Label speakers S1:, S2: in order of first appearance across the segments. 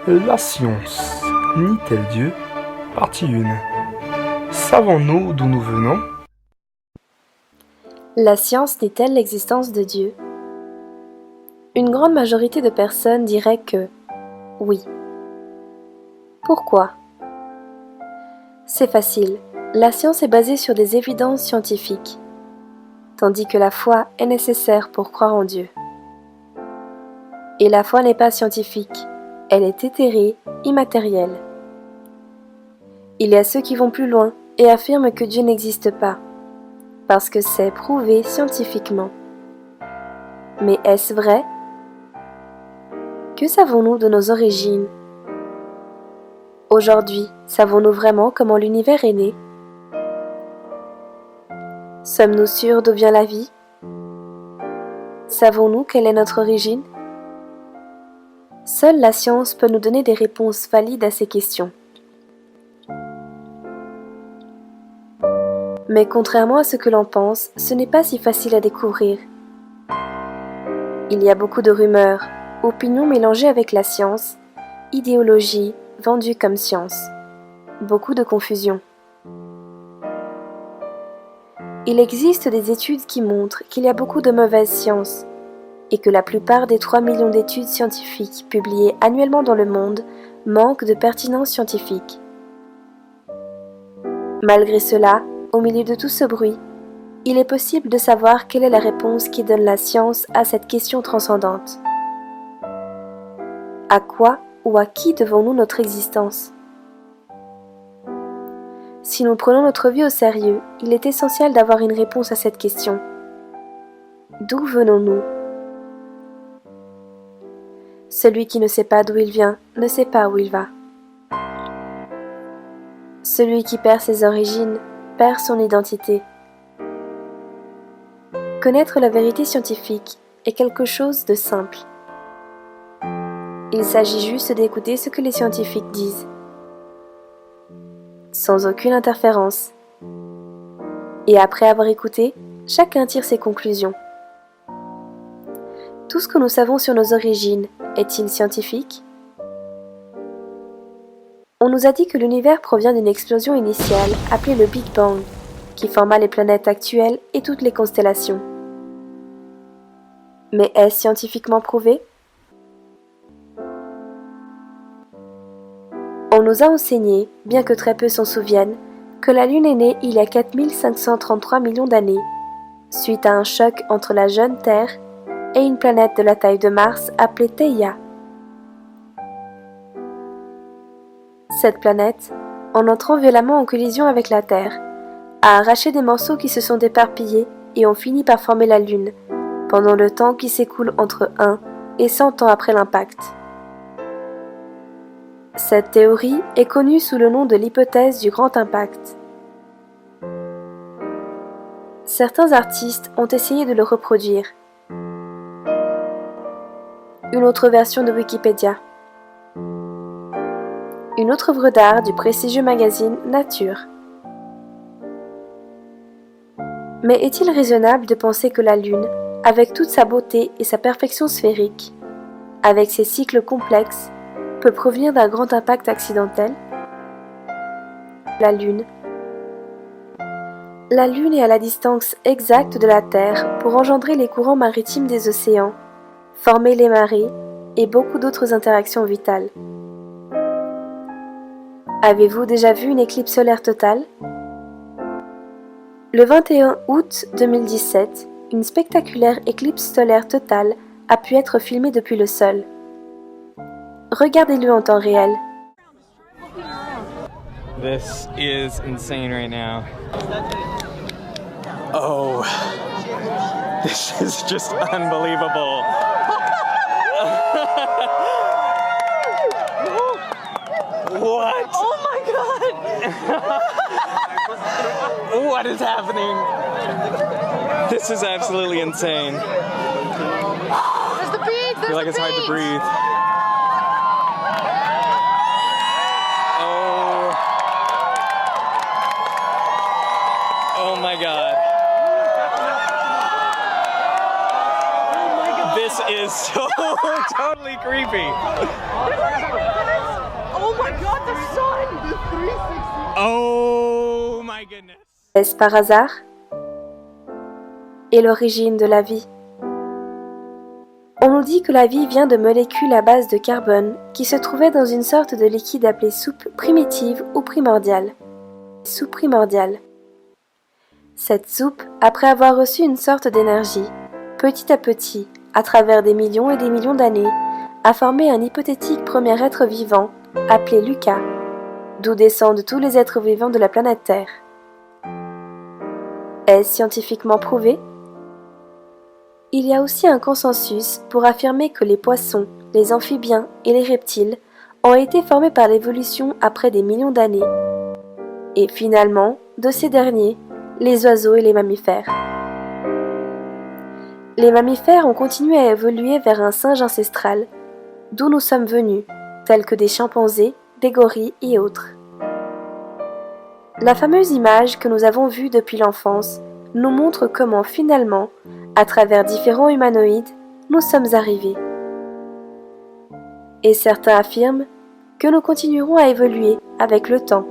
S1: La science nie-t-elle Dieu? Partie 1. Savons-nous d'où nous venons?
S2: La science nie-t-elle l'existence de Dieu? Une grande majorité de personnes diraient que oui. Pourquoi? C'est facile, la science est basée sur des évidences scientifiques, tandis que la foi est nécessaire pour croire en Dieu. Et la foi n'est pas scientifique, elle est éthérée, immatérielle. Il y a ceux qui vont plus loin et affirment que Dieu n'existe pas, parce que c'est prouvé scientifiquement. Mais est-ce vrai? Que savons-nous de nos origines? Aujourd'hui, savons-nous vraiment comment l'univers est né? Sommes-nous sûrs d'où vient la vie? Savons-nous quelle est notre origine? Seule la science peut nous donner des réponses valides à ces questions. Mais contrairement à ce que l'on pense, ce n'est pas si facile à découvrir. Il y a beaucoup de rumeurs, opinions mélangées avec la science, idéologies vendues comme science, beaucoup de confusion. Il existe des études qui montrent qu'il y a beaucoup de mauvaises sciences et que la plupart des 3 millions d'études scientifiques publiées annuellement dans le monde manquent de pertinence scientifique. Malgré cela, au milieu de tout ce bruit, il est possible de savoir quelle est la réponse qui donne la science à cette question transcendante. À quoi ou à qui devons-nous notre existence? Si nous prenons notre vie au sérieux, il est essentiel d'avoir une réponse à cette question. D'où venons-nous? Celui qui ne sait pas d'où il vient ne sait pas où il va. Celui qui perd ses origines perd son identité. Connaître la vérité scientifique est quelque chose de simple. Il s'agit juste d'écouter ce que les scientifiques disent, sans aucune interférence. Et après avoir écouté, chacun tire ses conclusions. Tout ce que nous savons sur nos origines est-il scientifique? On nous a dit que l'univers provient d'une explosion initiale appelée le Big Bang, qui forma les planètes actuelles et toutes les constellations. Mais est-ce scientifiquement prouvé? On nous a enseigné, bien que très peu s'en souviennent, que la Lune est née il y a 4533 millions d'années, suite à un choc entre la jeune Terre et une planète de la taille de Mars appelée Theia. Cette planète, en entrant violemment en collision avec la Terre, a arraché des morceaux qui se sont éparpillés et ont fini par former la Lune, pendant le temps qui s'écoule entre 1 et 100 ans après l'impact. Cette théorie est connue sous le nom de l'hypothèse du grand impact. Certains artistes ont essayé de le reproduire. Une autre version de Wikipédia. Une autre œuvre d'art du prestigieux magazine Nature. Mais est-il raisonnable de penser que la Lune, avec toute sa beauté et sa perfection sphérique, avec ses cycles complexes, peut provenir d'un grand impact accidentel? La Lune est à la distance exacte de la Terre pour engendrer les courants maritimes des océans, former les marées et beaucoup d'autres interactions vitales. Avez-vous déjà vu une éclipse solaire totale? Le 21 août 2017, une spectaculaire éclipse solaire totale a pu être filmée depuis le sol. Regardez-le en temps réel.
S3: This is insane right now.
S4: Oh, this is just unbelievable. What?
S5: Oh my god!
S4: What is happening?
S3: This is absolutely insane.
S5: There's the beach!
S3: I feel like it's hard to breathe. Oh my god. This is so totally creepy. Oh my goodness.
S2: Est-ce par hasard? Et l'origine de la vie? On nous dit que la vie vient de molécules à base de carbone qui se trouvaient dans une sorte de liquide appelé soupe primitive ou primordiale. Soupe primordiale. Cette soupe, après avoir reçu une sorte d'énergie, petit à petit, à travers des millions et des millions d'années, a formé un hypothétique premier être vivant, appelé Lucas, d'où descendent tous les êtres vivants de la planète Terre. Est-ce scientifiquement prouvé? Il y a aussi un consensus pour affirmer que les poissons, les amphibiens et les reptiles ont été formés par l'évolution après des millions d'années, et finalement, de ces derniers, les oiseaux et les mammifères. Les mammifères ont continué à évoluer vers un singe ancestral, d'où nous sommes venus, tels que des chimpanzés, des gorilles et autres. La fameuse image que nous avons vue depuis l'enfance nous montre comment finalement, à travers différents humanoïdes, nous sommes arrivés. Et certains affirment que nous continuerons à évoluer avec le temps,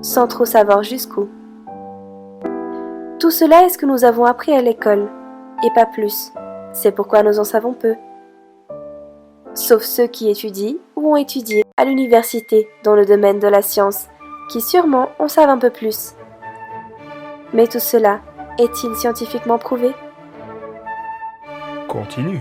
S2: sans trop savoir jusqu'où. Tout cela est ce que nous avons appris à l'école, et pas plus. C'est pourquoi nous en savons peu. Sauf ceux qui étudient ou ont étudié à l'université dans le domaine de la science, qui sûrement en savent un peu plus. Mais tout cela est-il scientifiquement prouvé?
S1: Continue.